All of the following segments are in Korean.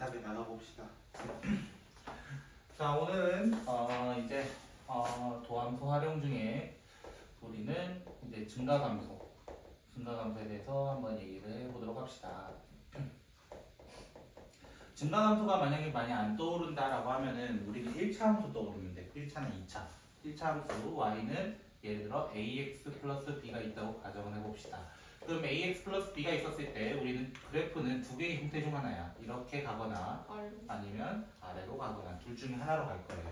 비슷하게 나눠봅시다. 자, 오늘은 이제 도함수 활용 중에 우리는 이제 증가감소에 대해서 한번 얘기를 해보도록 합시다. 증가함수가 만약에 많이 안 떠오른다라고 하면은 우리는 1차 함수 떠오르면 돼. 1차는 2차. 1차 함수 y는 예를 들어 ax 플러스 b가 있다고 가정을 해봅시다. 그럼 ax 플러스 b가 있었을 때 우리는 그래프는 두 개의 형태 중 하나야. 이렇게 가거나 아니면 아래로 가거나 둘 중에 하나로 갈 거예요.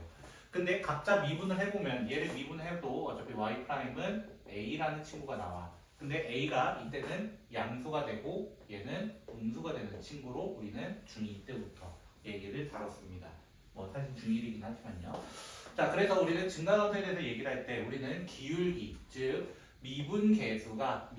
근데 각자 미분을 해보면 얘를 미분해도 어차피 y'은 a라는 친구가 나와. 근데 a가 이때는 양수가 되고 얘는 음수가 되는 친구로 우리는 중2 때부터 얘기를 다뤘습니다. 뭐 사실 중1이긴 하지만요. 자, 그래서 우리는 증가함수에 대해서 얘기를 할 때 우리는 기울기, 즉 미분계수가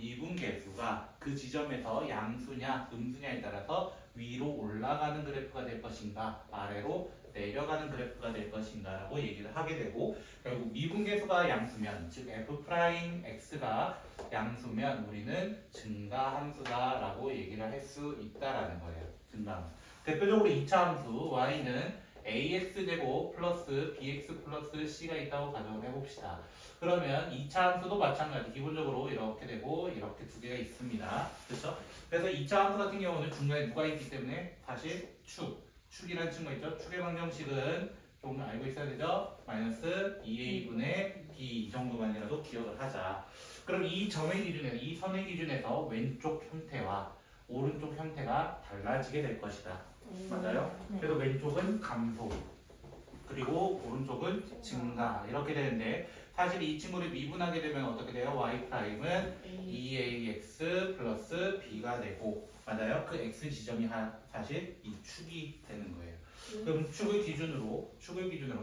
그 지점에서 양수냐 음수냐에 따라서 위로 올라가는 그래프가 될 것인가 아래로 내려가는 그래프가 될 것인가 라고 얘기를 하게 되고, 결국 미분계수가 양수면 즉 f'x가 양수면 우리는 증가함수다 라고 얘기를 할 수 있다라는 거예요. 증가함수. 대표적으로 2차 함수 y는 ax제곱 플러스 bx 플러스 c가 있다고 가정을 해봅시다. 그러면 2차 함수도 마찬가지 기본적으로 이렇게 되고 이렇게 두 개가 있습니다. 그렇죠? 그래서 2차 함수 같은 경우는 중간에 누가 있기 때문에 사실 축이라는 친구가 있죠. 축의 방정식은 조금 알고 있어야 되죠. 마이너스 2a분의 b 이 정도만이라도 기억을 하자. 그럼 이 점의 기준에서 이 선의 기준에서 왼쪽 형태와 오른쪽 형태가 달라지게 될 것이다. 맞아요? 그래서 왼쪽은 감소 그리고 오른쪽은 증가 이렇게 되는데, 사실 이 친구를 미분하게 되면 어떻게 돼요? y'은 2ax 플러스 b가 되고, 맞아요? 그 x 지점이 사실 이 축이 되는 거예요. 그럼 축을 기준으로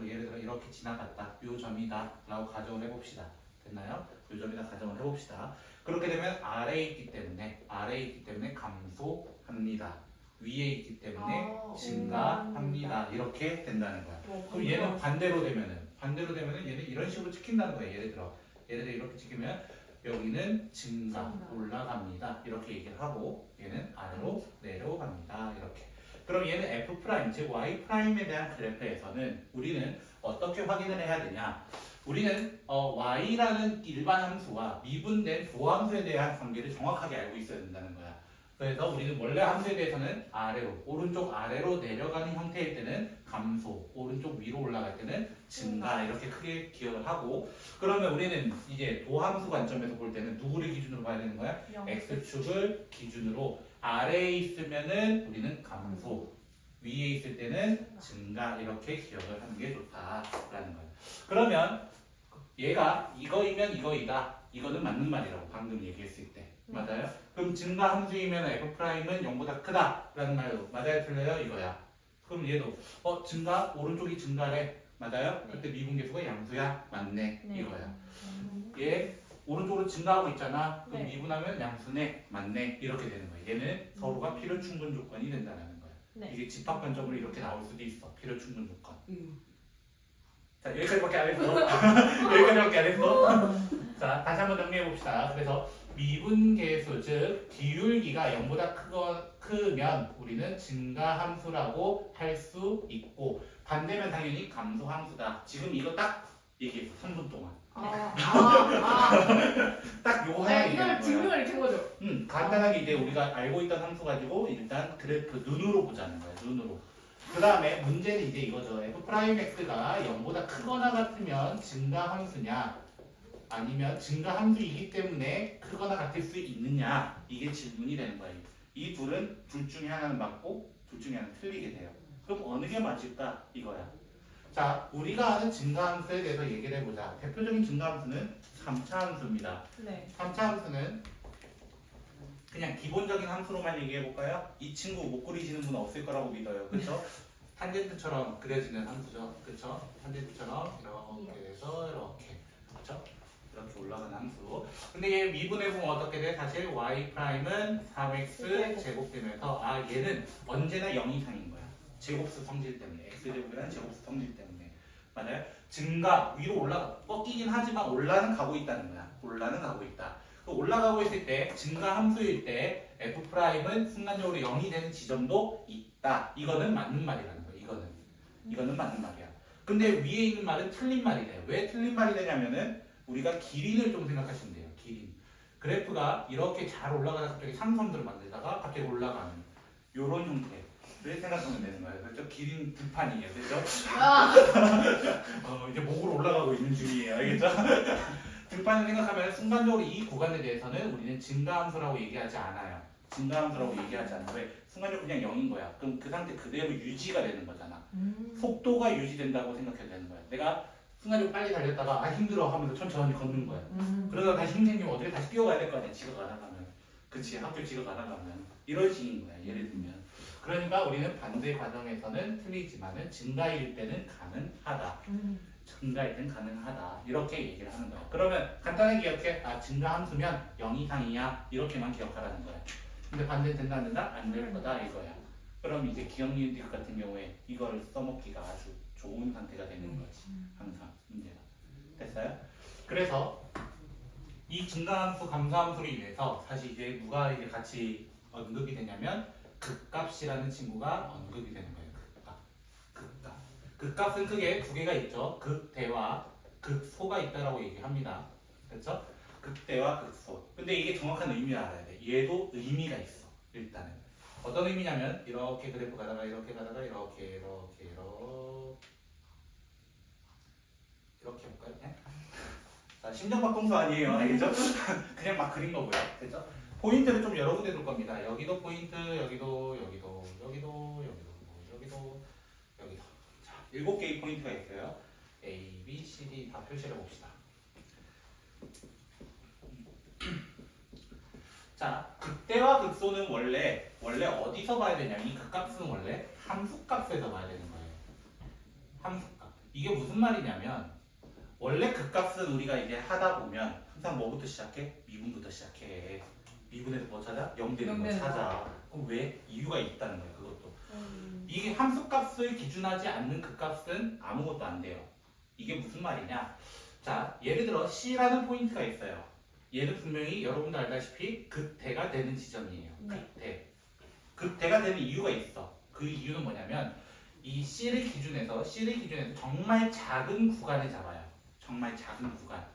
예를 들어 이렇게 지나갔다, 요 점이다 라고 가정을 해봅시다. 됐나요? 요 점이다 가정을 해봅시다. 그렇게 되면 아래에 있기 때문에 감소합니다. 위에 있기 때문에 증가합니다. 이렇게 된다는 거야. 그럼 얘는 반대로 되면은 얘는 이런 식으로 찍힌다는 거예요. 예를 들어 이렇게 찍히면 여기는 증가 올라갑니다. 이렇게 얘기를 하고 얘는 아래로 내려갑니다. 이렇게. 그럼 얘는 f' 즉 y'에 대한 그래프에서는 우리는 어떻게 확인을 해야 되냐? 우리는 y라는 일반 함수와 미분된 도함수에 대한 관계를 정확하게 알고 있어야 된다는 거야. 그래서 우리는 원래 함수에 대해서는 오른쪽 아래로 내려가는 형태일 때는 감소, 오른쪽 위로 올라갈 때는 증가 이렇게 크게 기억을 하고, 그러면 우리는 이제 도함수 관점에서 볼 때는 누구를 기준으로 봐야 되는 거야? x축을 기준으로 아래에 있으면은 우리는 감소, 위에 있을 때는 증가 이렇게 기억을 하는 게 좋다라는 거야. 그러면 얘가 이거이면 이거이다. 이거는 맞는 말이라고 방금 얘기했을 때. 맞아요? 그럼 증가 함수이면 f'은 0보다 크다라는 말도 맞아요? 틀려요? 이거야. 그럼 얘도 증가 오른쪽이 증가래. 맞아요? 그때 미분계수가 양수야? 맞네. 이거야. 얘 오른쪽으로 증가하고 있잖아. 그럼 미분하면 양수네. 맞네. 이렇게 되는 거야. 얘는 서로가 필요 충분 조건이 된다는 거야. 이게 집합관점으로 이렇게 나올 수도 있어. 필요 충분 조건. 자, 여기까지밖에 안 했어. 여기까지밖에 안 했어. 자, 다시 한번 정리해 봅시다. 그래서 미분계수 즉 기울기가 0보다 크면 우리는 증가함수라고 할 수 있고, 반대면 당연히 감소함수다. 지금 이거 딱 얘기했어. 3분 동안. 딱 요 하나 얘기하는 거야. 증명을 이렇게 한 거죠. 간단하게 이제 우리가 알고 있던 함수 가지고 일단 그래프 눈으로 보자는 거야. 눈으로. 그 다음에 문제는 이제 이거죠. f'x가 0보다 크거나 같으면 증가함수냐 아니면 증가함수이기 때문에 크거나 같을 수 있느냐, 이게 질문이 되는 거예요. 이 둘은 둘 중에 하나는 맞고 둘 중에 하나는 틀리게 돼요. 그럼 어느 게 맞을까? 이거야. 자, 우리가 아는 증가함수에 대해서 얘기를 해보자. 대표적인 증가함수는 3차 함수입니다. 3차 함수는 그냥 기본적인 함수로만 얘기해볼까요? 이 친구 못 그리시는 분은 없을 거라고 믿어요. 그렇죠? 탄젠트처럼 그려지는 함수죠. 그렇죠? 탄젠트처럼 이렇게 해서 이렇게. 그렇죠? 이렇게 올라가는 함수. 근데 얘 미분해보면 어떻게 돼? 사실 y'은 3x 제곱되면서 얘는 언제나 0 이상인 거야. 제곱수 성질 때문에. x제곱이라는 제곱수 성질 때문에. 맞아요? 증가, 위로 꺾이긴 하지만 올라는 가고 있다는 거야. 올라는 가고 있다. 올라가고 있을 때 증가 함수일 때 f'은 순간적으로 0이 되는 지점도 있다. 이거는 맞는 말이라는 거예요. 이거는 맞는 말이야. 근데 위에 있는 말은 틀린 말이 돼요. 왜 틀린 말이 되냐면은 우리가 기린을 좀 생각하시면 돼요. 기린. 그래프가 이렇게 잘 올라가다 갑자기 상선들을 만들다가 갑자기 올라가는 요런 형태를 생각하면 되는 거예요. 그렇죠? 기린 들판이에요. 그렇죠? 이제 목으로 올라가고 있는 중이에요. 알겠죠? 등판을 생각하면 순간적으로 이 구간에 대해서는 우리는 증가함수라고 얘기하지 않아요. 증가함수라고 얘기하지 않아요. 왜? 순간적으로 그냥 0인 거야. 그럼 그 상태 그대로 유지가 되는 거잖아. 속도가 유지된다고 생각해야 되는 거야. 내가 순간적으로 빨리 달렸다가 아 힘들어 하면서 천천히 걷는 거야. 그러다가 다시 힘 생기면 어떻게 다시 뛰어가야 될 거 아니야. 지각가다가면. 그치? 학교 지각가다가면. 이런 식인 거야. 예를 들면. 그러니까 우리는 반대 과정에서는 틀리지만은 증가일 때는 가능하다. 증가일 땐 가능하다. 이렇게 얘기를 하는 거야. 그러면 간단하게 기억해. 아 증가 함수면 0 이상이야. 이렇게만 기억하라는 거야. 근데 반대 된다 안 된다? 안 될 거다 이거야. 그럼 이제 기억 니은디귿 같은 경우에 이거를 써먹기가 아주 좋은 상태가 되는 거지. 항상 문제가. 됐어요? 그래서 이 증가함수, 감소함수로 인해서 사실 이제 누가 이제 같이 언급이 되냐면 극값이라는 친구가 언급이 되는 거예요. 극값. 극값은 크게 두 개가 있죠. 극대와 극소가 있다라고 얘기합니다. 그렇죠? 극대와 극소. 근데 이게 정확한 의미를 알아야 돼. 얘도 의미가 있어. 일단은 어떤 의미냐면 이렇게 그래프 가다가 이렇게 가다가 이렇게 볼까요? 그냥? 자, 심정박동수 아니에요. 알겠죠? 그냥 막 그린 거고요. 그렇죠? 포인트를 좀 여러 군데 둘 겁니다. 여기도 포인트, 여기도. 자, 7개의 포인트가 있어요. A, B, C, D 다 표시를 해봅시다. 자, 극대와 극소는 원래 어디서 봐야 되냐면 이 극값은 원래 함수값에서 봐야 되는 거예요. 함수값. 이게 무슨 말이냐면 원래 극값은 우리가 이제 하다 보면 항상 뭐부터 시작해? 미분부터 시작해. 미분에서 뭐 찾아? 0 되는 거 찾아. 그럼 왜? 이유가 있다는 거예요. 그것도. 이게 함수값을 기준하지 않는 극값은 아무것도 안 돼요. 이게 무슨 말이냐? 자, 예를 들어 C라는 포인트가 있어요. 얘는 분명히 여러분도 알다시피 극대가 되는 지점이에요. 극대. 극대가 되는 이유가 있어. 그 이유는 뭐냐면 이 C를 기준해서 정말 작은 구간을 잡아요. 정말 작은 구간.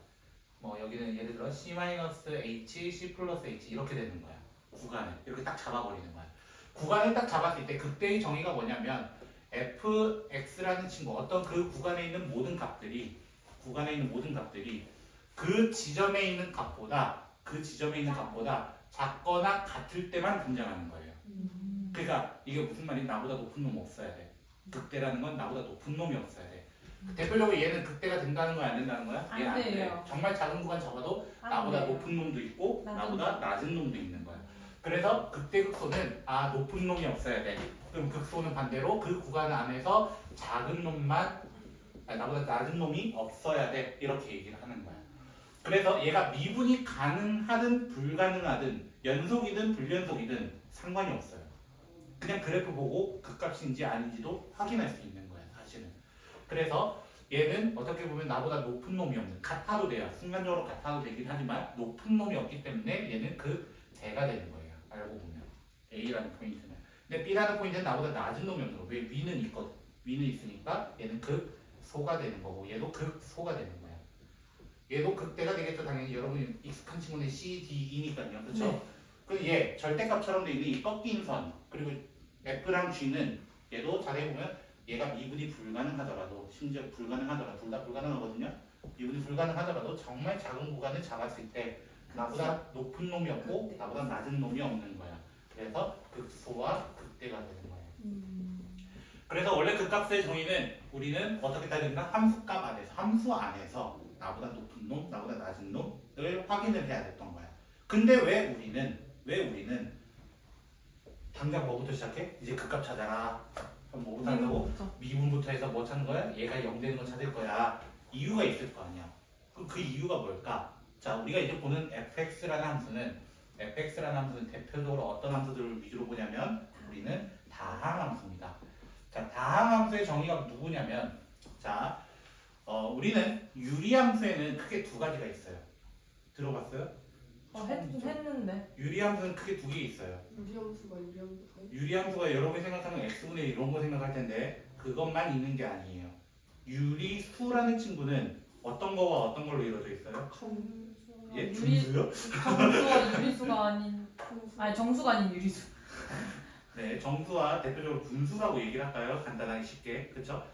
뭐 여기는 예를 들어 C-H, C 플러스 H 이렇게 되는 거야. 구간을 이렇게 딱 잡아버리는 거야. 구간을 딱 잡았을 때 극대의 정의가 뭐냐면 fx라는 친구 어떤 그 구간에 있는 모든 값들이 그 지점에 있는 값보다 작거나 같을 때만 등장하는 거예요. 그러니까 이게 무슨 말이 나보다 높은 놈 없어야 돼. 극대라는 건 나보다 높은 놈이 없어야 돼. 대표적으로 얘는 극대가 된다는 거야, 안 된다는 거야? 얘는 안 돼. 정말 작은 구간 적어도 나보다 높은 놈도 있고 나보다 낮은 놈도 있는 거야. 그래서 극대 극소는 높은 놈이 없어야 돼. 그럼 극소는 반대로 그 구간 안에서 작은 놈만 나보다 낮은 놈이 없어야 돼. 이렇게 얘기를 하는 거야. 그래서 얘가 미분이 가능하든 불가능하든 연속이든 불연속이든 상관이 없어요. 그냥 그래프 보고 극값인지 아닌지도 확인할 수 있는 거야, 사실은. 그래서 얘는 어떻게 보면 나보다 높은 놈이 없는, 같아도 돼요. 순간적으로 같아도 되긴 하지만 높은 놈이 없기 때문에 얘는 극대가 되는 거예요. 알고 보면 A라는 포인트는. 근데 B라는 포인트는 나보다 낮은 놈이 없는 거예요. 왜? 위는 있거든. 위는 있으니까 얘는 극소가 되는 거고 얘도 극소가 되는 거야. 얘도 극대가 되겠죠. 당연히 여러분이 익숙한 친구는 C, D이니까요. 그렇죠? 네. 그리고 얘 절대값처럼 돼 있는 이 꺾인 선 그리고 F랑 G는 얘도 잘해보면 얘가 미분이 불가능하더라도 심지어 불가능하더라도 둘 다 불가능하거든요. 미분이 불가능하더라도 정말 작은 구간을 잡았을 때 나보다 높은 놈이 없고 나보다 낮은 놈이 없는 거야. 그래서 극소와 극대가 되는 거예요. 그래서 원래 극값의 정의는 우리는 어떻게 따야 된다? 함수 안에서 나보다 높은 놈, 나보다 낮은 놈을 확인을 해야 됐던 거야. 근데 왜 우리는 당장 뭐부터 시작해? 이제 극값 찾아라. 그럼 뭐부터 한다고? 미분부터 해서 뭐 찾는 거야? 얘가 0 되는 거 찾을 거야. 이유가 있을 거 아니야. 그럼 그 이유가 뭘까? 자, 우리가 이제 보는 fx라는 함수는 대표적으로 어떤 함수들을 위주로 보냐면 우리는 다항함수입니다. 자, 다항함수의 정의가 누구냐면 자, 우리는 유리함수에는 크게 두 가지가 있어요. 들어봤어요? 했는데. 유리함수는 크게 두 개 있어요. 유리함수가 유리함수가 여러분이 생각하는 x분의 1 이런 거 생각할 텐데 그것만 있는 게 아니에요. 유리수라는 친구는 어떤 거와 어떤 걸로 이루어져 있어요? 예? 분수요? 정수와 유리수가 아닌. 아니 정수가 아닌 유리수. 네, 정수와 대표적으로 분수라고 얘기를 할까요? 간단하게 쉽게. 그쵸?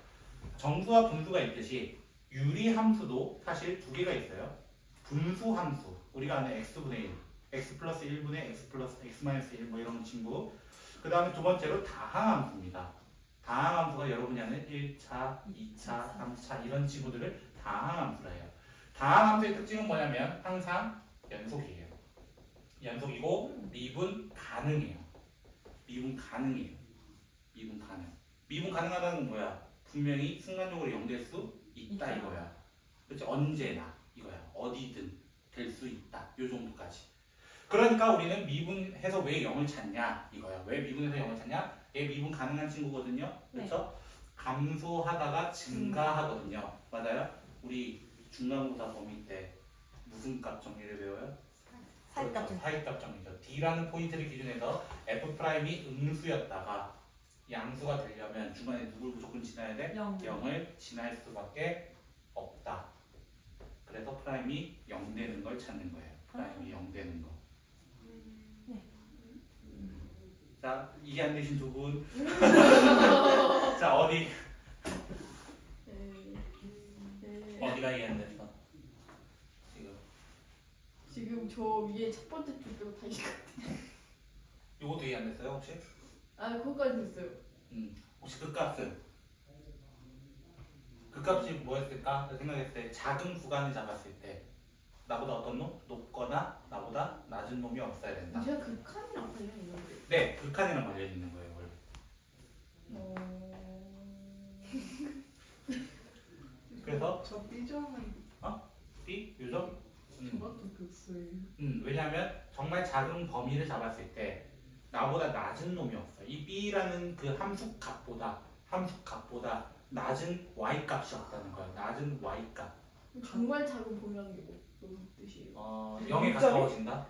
정수와 분수가 있듯이 유리함수도 사실 두 개가 있어요. 분수함수. 우리가 아는 x분의 1, x 플러스 1분의 x 플러스 x 마이너스 1 뭐 이런 친구. 그 다음에 두 번째로 다항함수입니다. 다항함수가 여러분이 아는 1차, 2차, 3차 이런 친구들을 다항함수라 해요. 다항함수의 특징은 뭐냐면 항상 연속이에요. 연속이고 미분 가능해요. 미분 가능해요. 미분 가능. 미분 가능하다는 건 뭐야? 분명히 순간적으로 0 될 수 있다 이거야. 그렇지? 언제나 이거야. 어디든 될 수 있다. 요 정도까지. 그러니까 우리는 미분해서 왜 0을 찾냐 이거야. 왜 미분해서 0을 찾냐? 얘 미분 가능한 친구거든요. 그렇죠? 감소하다가 증가하거든요. 맞아요? 우리 중간고사 범위 때 무슨 값 정리를 배워요? 사이값. 그렇죠. 사이값 정리죠. D라는 포인트를 기준해서 F'이 음수였다가 양수가 되려면 중간에 누굴 무조건 지나야 돼? 0을 지날 수밖에 없다. 그래서 프라임이 0 되는 걸 찾는 거예요. 프라임이 0 되는 거. 자, 이해 안 되신 두 분. 자, 어디가 이해 안 됐어? 지금 저 위에 첫 번째 줄 빼고 다 이해가. 요것도 이해 안 됐어요, 혹시? 아 그거까지 됐어요. 혹시 그 값은? 그 값이 뭐였을까? 생각했을 때 작은 구간을 잡았을 때 나보다 어떤 놈? 높거나 나보다 낮은 놈이 없어야 된다. 제가 그 칸이랑 관련 있는데. 네, 극한이랑 관련 있는 거예요, 원래. 그래서 저 삐점은 B 요점. 저것도 극수예요. 왜냐하면 정말 작은 범위를 잡았을 때 나보다 낮은 놈이 없어요. 이 B라는 그 함수 값보다 낮은 Y 값이 없다는 거예요. 낮은 Y 값. 정말 작은 범위라는 게 무슨 뜻이에요? 0에 가까워진다.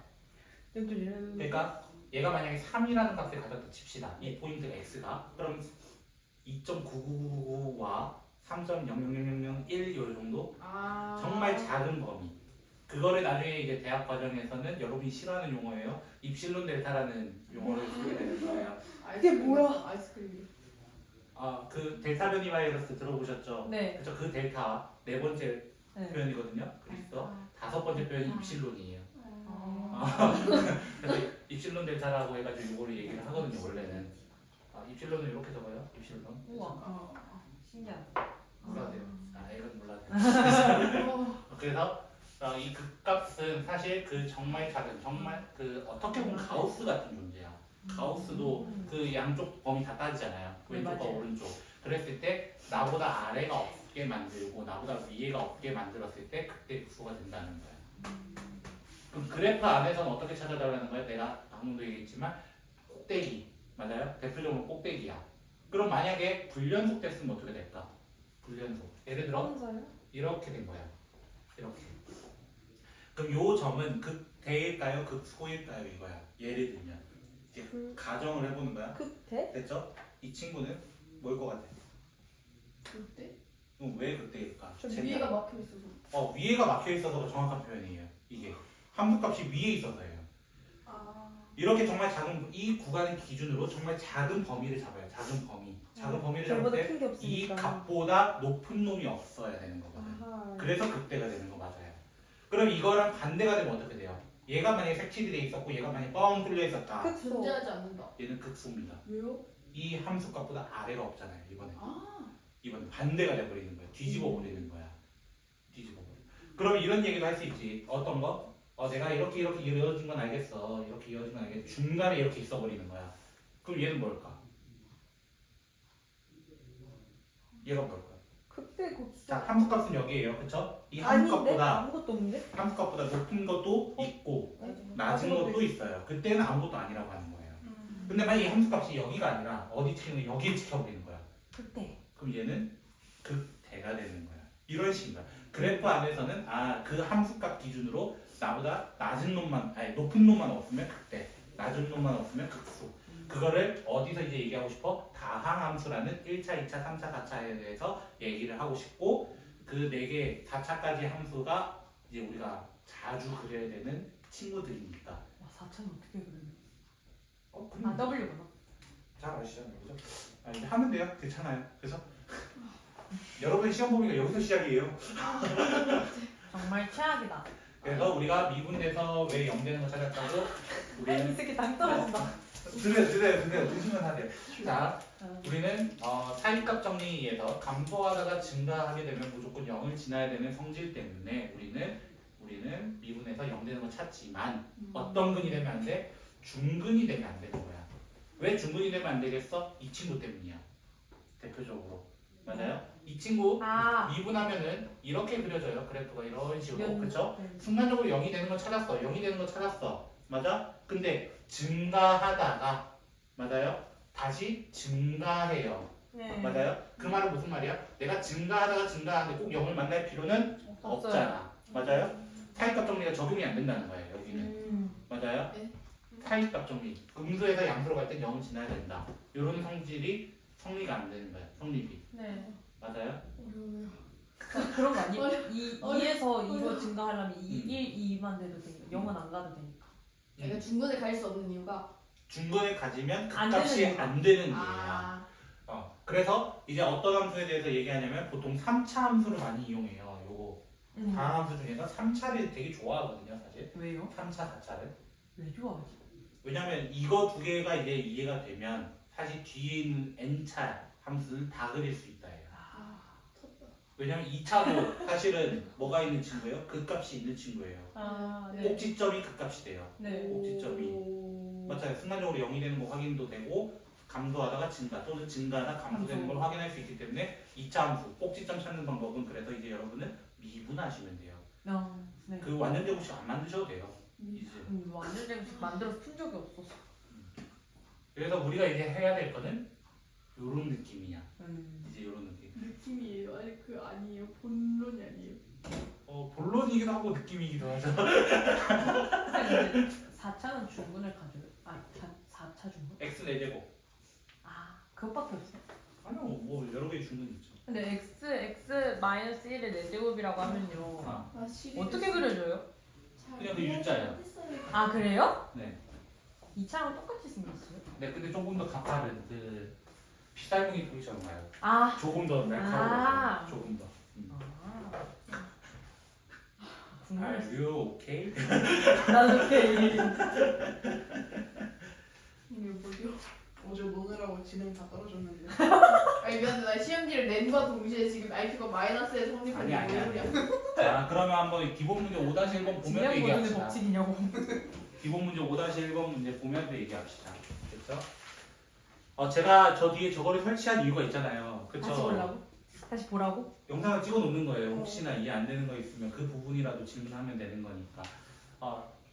여기 그러니까 얘가 만약에 3이라는 값을 가졌다 칩시다. 이 포인트 x가 그럼 2.9999와 3.00001 요 정도 아 정말 작은 범위. 그거를 나중에 이제 대학 과정에서는 여러분이 싫어하는 용어예요. 입실론 델타라는 용어를 쓰게 되는 거예요. 이게 뭐야? 아이스크림. 그 델타 변이 바이러스 들어보셨죠? 네. 그렇죠. 그 델타 네 번째 네. 표현이거든요. 그래서 다섯 번째 표현이 입실론이에요. 그래서 입실론 델타라고 해가지고 이거를 얘기를 하거든요. 원래는 입실론을 이렇게 적어요. 입실론. 우와. 신기하다. 몰라도 돼요. 이건 몰라도 돼요. 그래서 이 극값은 사실 그 정말 작은 정말 그 어떻게 보면 가우스 같은 존재야. 가우스도 그 양쪽 범위 다 따지잖아요. 네, 왼쪽과 맞아요. 오른쪽. 그랬을 때 나보다 아래가 없게 만들고 나보다 위에가 없게 만들었을 때 그때 극수가 된다는 거야. 그럼 그래프 안에서는 어떻게 찾아달라는 거야? 내가 방금도 얘기했지만 꼭대기 맞아요? 대표적으로 꼭대기야. 그럼 만약에 불연속 됐으면 어떻게 될까? 불연속. 예를 들어 이렇게 된 거야. 이렇게. 그럼 요 점은 극대일까요? 극소일까요? 이거야. 예를 들면 이제 가정을 해보는 거야. 극대? 됐죠? 이 친구는 뭘 것 같아? 그때? 그럼 왜 극대일까? 저 위에가 막혀 있어서. 위에가 막혀 있어서가 정확한 표현이에요. 이게 함수값이 위에 있어서예요. 이렇게 정말 작은 이 구간을 기준으로 정말 작은 범위를 잡아요. 작은 범위. 작은 범위를 잡을 저보다 때 큰 게 이 없으니까. 값보다 높은 놈이 없어야 되는 거거든. 아하. 그래서 극대가 되는 거 맞아요. 그럼 이거랑 반대가 되면 어떻게 돼요? 얘가 만약에 색칠이 돼 있었고 얘가 만약에 뻥 뚫려 있었다. 극소. 존재하지 않는다. 얘는 극소입니다. 왜요? 이 함수값보다 아래가 없잖아요. 이번에. 아 이번에 반대가 돼버리는 거야. 뒤집어 버리는 거야. 뒤집어 버려. 그럼 이런 얘기도 할 수 있지. 어떤 거? 내가 이렇게 이어진 건 알겠어. 이렇게 이어진 건 알겠어. 중간에 이렇게 있어 버리는 거야. 그럼 얘는 뭘까? 얘가 뭘까? 극대 극소. 자, 함수값은 여기에요. 그쵸? 이 아닌데? 함수값보다 아무것도 없는데? 함수값보다 높은 것도 있고 낮은 것도 있어요. 그때는 아무것도 아니라고 하는 거예요. 근데 만약 이 함수값이 여기가 아니라 어디 찍히는 여기에 찍혀버리는 거야. 극대. 그럼 얘는 극대가 되는 거야. 이런 식인 거야. 그래프 안에서는 그 함수값 기준으로 나보다 낮은 놈만 아니 높은 놈만 없으면 극대, 낮은 놈만 없으면 극수. 그거를 어디서 이제 얘기하고 싶어? 다항함수라는 1차, 2차, 3차, 4차에 대해서 얘기를 하고 싶고 그 4개, 4차까지 함수가 이제 우리가 자주 그려야 되는 친구들이니까. 와 4차는 어떻게 그려요? 그럼 W구나. 잘 아시잖아요, 그죠? 이제 하면 돼요, 괜찮아요. 그래서 여러분의 시험 범위가 여기서 시작이에요. 정말 최악이다. 그래서 우리가 미분돼서 왜 0 되는 거 찾았다고 이 우리는 새끼 당 떨어진다. 드세요. 드시면 하세요. 자, 우리는 사인값 정리에서 감소하다가 증가하게 되면 무조건 0을 지나야 되는 성질 때문에 우리는 미분에서 0 되는 거 찾지만 어떤 근이 되면 안 돼? 중근이 되면 안 되는 거야. 왜 중근이 되면 안 되겠어? 이 친구 때문이야. 대표적으로. 맞아요? 이 친구 미분하면은 이렇게 그려져요. 그래프가 이런 식으로. 그렇죠? 순간적으로 0이 되는 걸 찾았어. 0이 되는 걸 찾았어. 맞아? 근데 증가하다가 맞아요? 다시 증가해요. 네. 맞아요? 그 말은 무슨 말이야? 내가 증가하다가 증가하는데 꼭 0을 만날 필요는 없잖아. 맞아요? 사이값 정리가 적용이 안 된다는 거예요. 여기는. 맞아요? 네. 사이값 정리. 음수에서 양수로 갈 땐 0을 지나야 된다. 이런 성질이 성리가 안 되는 거야. 성립이. 네. 맞아요? 어려워요. 그런 거 아니에요? 어려- 2에서 2로 증가하려면 1, 2만 돼도 되니까 0은 안 가도 되니까. 내가 중간에 갈 수 없는 이유가 중간에 가지면 안 값이 되는 안 되는 이유야. 아 그래서 이제 어떤 함수에 대해서 얘기하냐면 보통 3차 함수를 많이 이용해요. 요거 다항함수 중에서 3차를 되게 좋아하거든요, 사실. 왜요? 3차, 4차를. 왜 좋아하지? 왜냐면 이거 두 개가 이제 이해가 되면 사실 뒤에 있는 n차 함수는 다 그릴 수 있다 해요. 텄다. 왜냐면 2차도 사실은 뭐가 있는 친구예요? 그 값이 있는 친구예요. 네. 꼭지점이 그 값이 돼요. 네. 꼭지점이. 맞아요. 순간적으로 0이 되는 거 확인도 되고 감소하다가 증가 또는 증가나 감소되는 걸 확인할 수 있기 때문에 2차 함수 꼭지점 찾는 방법은 그래서 이제 여러분은 미분하시면 돼요. 네. 그 완전 제곱식 안 만드셔도 돼요. 이제. 완전 제곱식 만들어서 푼 적이 없어서. 그래서 우리가 이제 해야 될 거는 요런 느낌이야. 이제 요런 느낌. 느낌이에요. 아니 그 아니에요. 본론이 아니에요. 본론이기도 하고 느낌이기도 하죠. 4차는 중근을 가져요. 4차 중근? x 4제곱. 그것밖에 없어. 아니요, 뭐 여러 개의 중근이 있죠. 근데 x 마이너스 1의 4제곱이라고 하면요. 어떻게 그려져요? 그냥 그 U자예요. 그래요? 네. 2차랑 똑같이 생겼어요? 네, 근데 조금 더 가파른 그 피살뭉이 보이잖아요. 조금 더 아. 날카로워. 조금 더. 궁금해. Are you okay? 나도 오케이. 이게 뭐죠? 어제 노느라고 지능 다 떨어졌는데. 아니 미안해. 나 시험지를 낸과 동시에 지금 IQ가 마이너스에 성립하는 아니. 게 소리야. 자, 그러면 한번 기본 문제 5-1번 보면서 진행 모델의 얘기합시다. 법칙이냐고. 기본 문제 5-1번 문제 보면서 얘기합시다. 그렇죠? 제가 저 뒤에 저거를 설치한 이유가 있잖아요. 그렇죠? 다시 보려고? 다시 보라고? 영상을 찍어 놓는 거예요. 혹시나 이해 안 되는 거 있으면 그 부분이라도 질문하면 되는 거니까.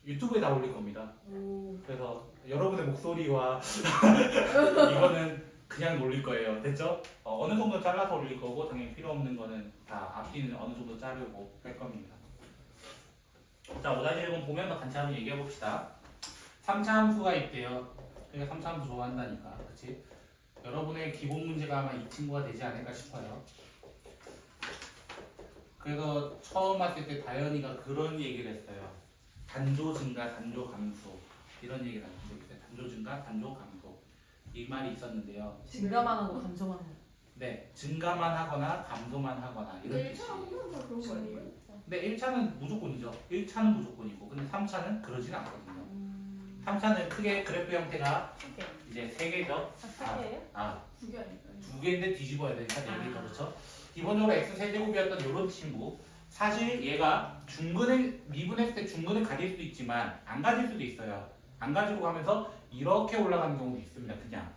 유튜브에 다 올릴 겁니다. 그래서 여러분의 목소리와 이거는 그냥 올릴 거예요. 됐죠? 어느 정도 잘라서 올릴 거고 당연히 필요 없는 거는 다 앞뒤는 어느 정도 자르고 할 겁니다. 자, 5-1번 보면서 같이 한번 얘기해 봅시다. 3차 함수가 있대요. 그러니까 3차 함수 좋아한다니까. 그치? 여러분의 기본 문제가 아마 이 친구가 되지 않을까 싶어요. 그래서 처음 왔을 때 다현이가 그런 얘기를 했어요. 단조 증가, 단조 감소 이런 얘기를 한 적이 있어요. 단조 증가, 단조 감소 이 말이 있었는데요. 증가만 하고 감소만 하고. 네, 증가만 하거나 감소만 하거나 이런 뜻이. 1차 항상 다 그런 거 아니에요? 근데 1차는 무조건이죠. 1차는 무조건이고 근데 3차는 그러진 않거든요. 3차는 크게 그래프 형태가 이제 3개죠. 3개예요? 그게 아닐까요? 2개인데 뒤집어야 되니까 4개 그렇죠. 기본적으로 x 세제곱이었던 이런 친구 사실 얘가 중근을 미분했을 때 중근을 가질 수도 있지만 안 가질 수도 있어요. 안 가지고 가면서 이렇게 올라가는 경우도 있습니다. 그냥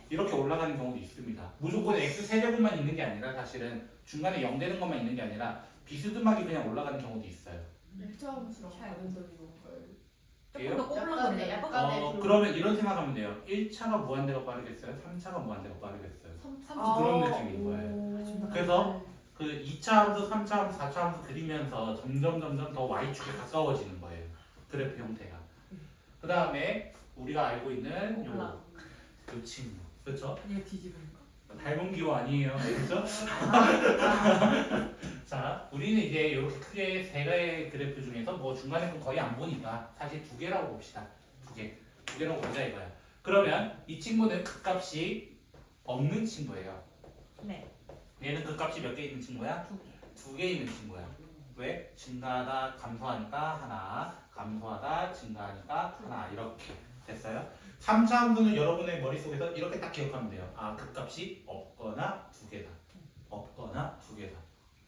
이렇게 올라가는 경우도 있습니다. 무조건 x 세제곱만 있는 게 아니라 사실은 중간에 0 되는 것만 있는 게 아니라 비스듬하게 그냥 올라가는 경우도 있어요. 1차 함수랑 다른 점이 뭔가요? 조금 더 약간의 꼬불러졌네. 약간의 그러면 이런 생각하면 돼요. 1차가 무한대로 빠르겠어요? 3차가 무한대로 빠르겠어요? 3차 그런 느낌인 거예요. 그래서 그 2차 함수, 3차 함수, 4차 함수 그리면서 점점 더 y축에 가까워지는 거예요. 그래프 형태가. 그 다음에 우리가 알고 있는 요 친구. 그렇죠? 이거 뒤집으니까. 닮은 기호 아니에요. 그렇죠? 자, 우리는 이제 이렇게 크게 세 개의 그래프 중에서 뭐 중간에 건 거의 안 보니까 사실 두 개라고 봅시다. 두 개라고 보자 이거야. 그러면 이 친구는 극값이 없는 친구예요. 네. 얘는 극값이 몇 개 있는 친구야? 두 개 있는 친구야. 왜? 증가하다 감소하니까 하나, 감소하다 증가하니까 하나 이렇게 됐어요. 3차 함수는 여러분의 머릿속에서 이렇게 딱 기억하면 돼요. 아, 극값이 없거나 두 개다. 없거나 두 개다.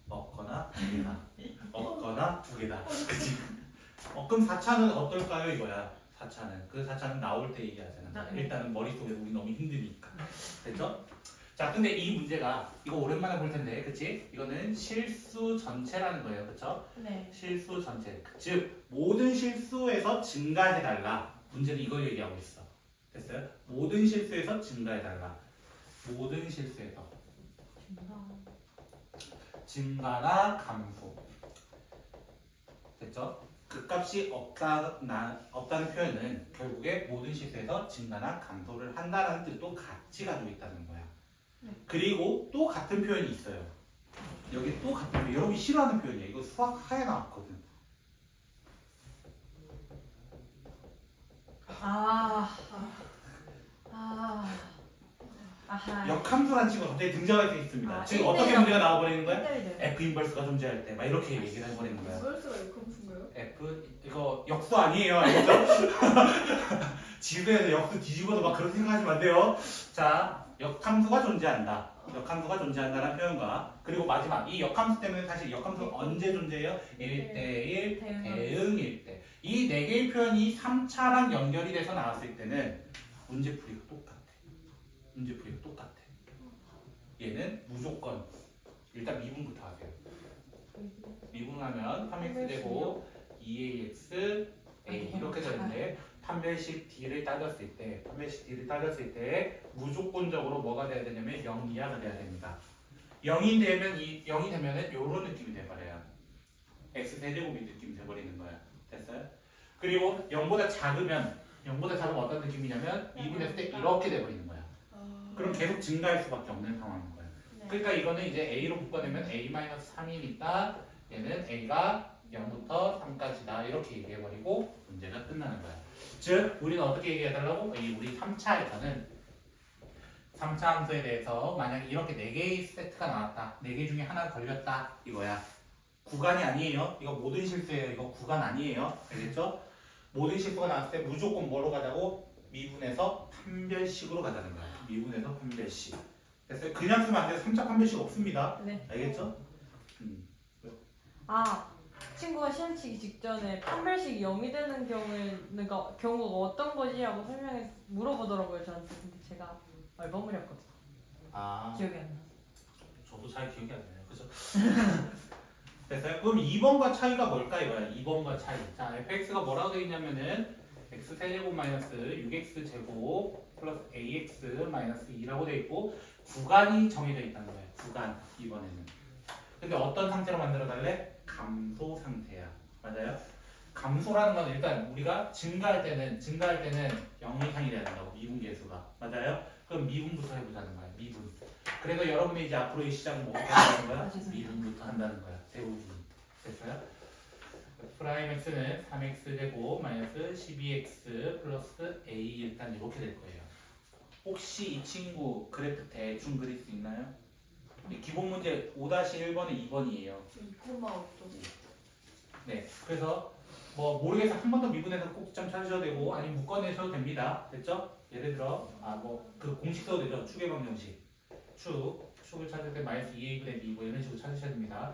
없거나 두 개다. 없거나 두 개다. 그치? 그럼 4차는 어떨까요 이거야. 4차는. 그 4차는 나올 때 얘기하잖아. 일단은 머릿속에 우리 너무 힘드니까. 됐죠? 자, 근데 이 문제가 이거 오랜만에 볼 텐데, 그치? 이거는 실수 전체라는 거예요, 그쵸? 네. 실수 전체. 즉, 모든 실수에서 증가해달라. 문제는 이걸 얘기하고 있어. 됐어요? 모든 실수에서 증가해달라. 모든 실수에서. 증가나 감소. 됐죠? 극값이 없다는 표현은 결국에 모든 실수에서 증가나 감소를 한다는 뜻도 같이 가지고 있다는 거야. 그리고 또 같은 표현이 있어요. 여기 또 같은 표현. 여러분이 싫어하는 표현이야. 이거 수학 하에 나왔거든. 아하. 역함수라는 친구가 갑자기 등장할 수 있습니다. 지금 어떻게 문제가 나와버리는 거야? F 인버스가 존재할 때 막 이렇게 얘기를 해버리는 거야. 벌스가 이컴프인가요? F 이거 역수 아니에요, 알겠죠? 지도에서 역수 뒤집어도 막 그렇게 생각하시면 안 돼요. 자, 역함수가 존재한다. 역함수가 존재한다는 표현과 그리고 마지막 이 역함수 때문에 사실 역함수 언제 존재해요? 1대1, 대응일 때. 이 네 개의 표현이 3차랑 연결이 돼서 나왔을 때는 문제풀이가 똑같아. 문제풀이가 똑같아. 얘는 무조건 일단 미분부터 하세요. 미분하면 3x 되고 2ax a 이렇게 되는데 판별식 D를 따졌을 때 무조건적으로 뭐가 돼야 되냐면 0 이하가 돼야 됩니다. 0이 되면은 이런 느낌이 돼버려요. x 세제곱이 느낌이 돼버리는 거야. 됐어요? 그리고 0보다 작으면 어떤 느낌이냐면 미분했을 때 이렇게 돼버리는 거야. 그럼 계속 증가할 수밖에 없는 상황인 거야. 그러니까 이거는 이제 a로 묶어내면 a-3이니까 얘는 a가 0부터 3까지다 이렇게 얘기해버리고 문제가 끝나는 거야. 즉 우리는 어떻게 얘기해달라고? 우리 3차에서는 3차 함수에 대해서 만약에 이렇게 4개의 세트가 나왔다. 4개 중에 하나 걸렸다 이거야. 구간이 아니에요. 이거 모든 실수예요. 이거 구간 아니에요. 알겠죠? 모든 실수가 나왔을 때 무조건 뭐로 가자고? 미분해서 판별식으로 가자는 거야. 미분해서 판별식. 됐어요? 그냥 쓰면 안 돼요. 3차 판별식 없습니다. 네. 알겠죠? 친구가 시험 치기 직전에 판별식이 0이 되는 경우가 어떤 거지라고 물어보더라고요 저한테. 근데 제가 얼버무렸거든요. 기억이 안 나. 저도 잘 기억이 안 나요. 그죠? 됐어요? 그럼 2번과 차이가 뭘까 이거야. 2번과 차이. 자, fx가 뭐라고 되어 있냐면은 x 세제곱 마이너스 6x 제곱 플러스 ax 마이너스 2라고 되어 있고 구간이 정해져 있다는 거예요. 구간 이번에는. 근데 어떤 상태로 만들어 달래? 감소 상태야. 맞아요? 감소라는 건 일단 우리가 증가할 때는 0 이상이 돼야 된다고. 미분 계수가. 맞아요? 그럼 미분부터 해보자는 거야. 미분. 그래서 여러분이 이제 앞으로의 시작은 뭐부터 한다는 거야? 미분부터 한다는 거야. 세우기. 됐어요? 프라임 x는 3x 제곱 마이너스 12x 플러스 a 일단 이렇게 될 거예요. 혹시 이 친구 그래프 대충 그릴 수 있나요? 기본 문제 5-1번은 2번이에요. 2,5점. 네, 그래서 뭐 모르겠어 한 번 더 미분해서 꼭점 찾으셔도 되고 아니면 묶어내셔도 됩니다. 됐죠? 예를 들어 뭐 그 공식 써도 되죠. 축의 방정식. 축을 찾을 때 마이너스 2a분의 b 뭐 이런 식으로 찾으셔야 됩니다.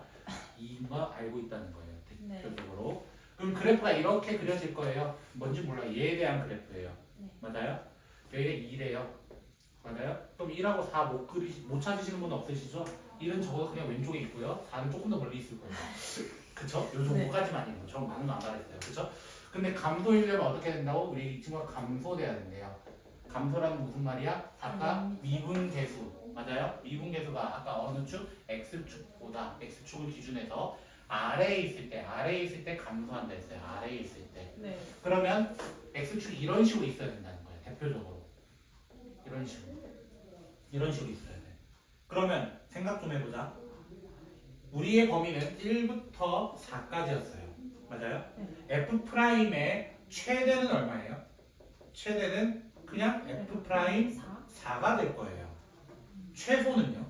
이인 거 알고 있다는 거예요. 대표적으로. 그럼 그래프가 이렇게 그려질 거예요. 뭔지 몰라. 얘에 대한 그래프예요. 맞아요? 여기가 2래요. 맞아요? 그럼 1하고 4 못 찾으시는 분 없으시죠? 1은 적어도 그냥 왼쪽에 있고요. 4는 조금 더 멀리 있을 거예요. 그쵸? 요 정도까지만이에요. 저 많은 거 안 가르쳐요. 그쵸? 근데 감소이려면 어떻게 된다고? 우리 이 친구가 감소돼야 된대요. 감소라는 무슨 말이야? 아까 미분계수. 맞아요? 미분계수가 아까 어느 축? x x축을 기준해서 아래에 있을 때 감소한다 했어요. 아래에 있을 때. 네. 그러면 x축이 이런 식으로 있어야 된다는 거예요. 대표적으로. 이런 식으로 있어야 돼. 그러면 생각 좀 해보자. 우리의 범위는 1부터 4까지였어요. 맞아요? f'의 최대는 얼마예요? 최대는 그냥 f'4가 될 거예요. 최소는요?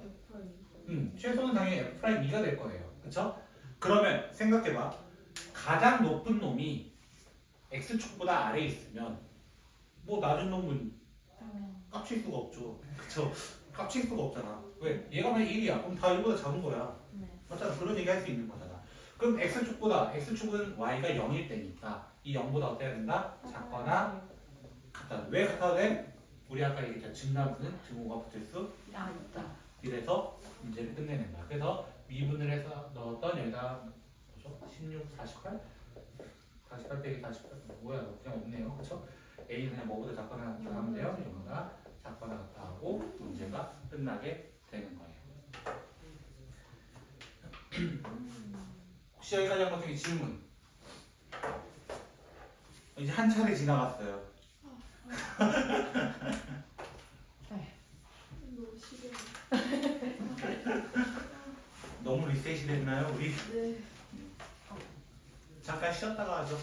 최소는 당연히 f'2가 될 거예요. 그쵸? 그러면 생각해봐. 가장 높은 놈이 x축보다 아래에 있으면 뭐 낮은 놈은 깝칠 수가 없죠. 그쵸? 깝칠 수가 없잖아. 왜? 얘가 만약 1이야. 그럼 다 1보다 작은 거야. 네. 맞잖아. 그런 얘기 할 수 있는 거잖아. 그럼 x축은 y가 0일 때니까 이 0보다 어때야 된다? 작거나 같다. 왜 같아야 돼? 우리 아까 얘기했잖아. 증가분은 증오가 붙을 수 아, 있다. 이래서 문제를 끝내는 거야. 그래서 미분을 해서 넣었던 여기다 뭐죠? 16, 48? 48 빼기 48 뭐야? 그냥 없네요. 그쵸? A는 그냥 뭐보다 작거나 같다 하면 돼요. 0보다 작거나 같다 하고 문제가 끝나게 되는 거예요. 혹시 여기까지 한 것 중에 질문? 이제 한 차례 지나갔어요. 너무 싫어. 너무 리셋이 됐나요? 우리 네. 잠깐 쉬었다가 하죠.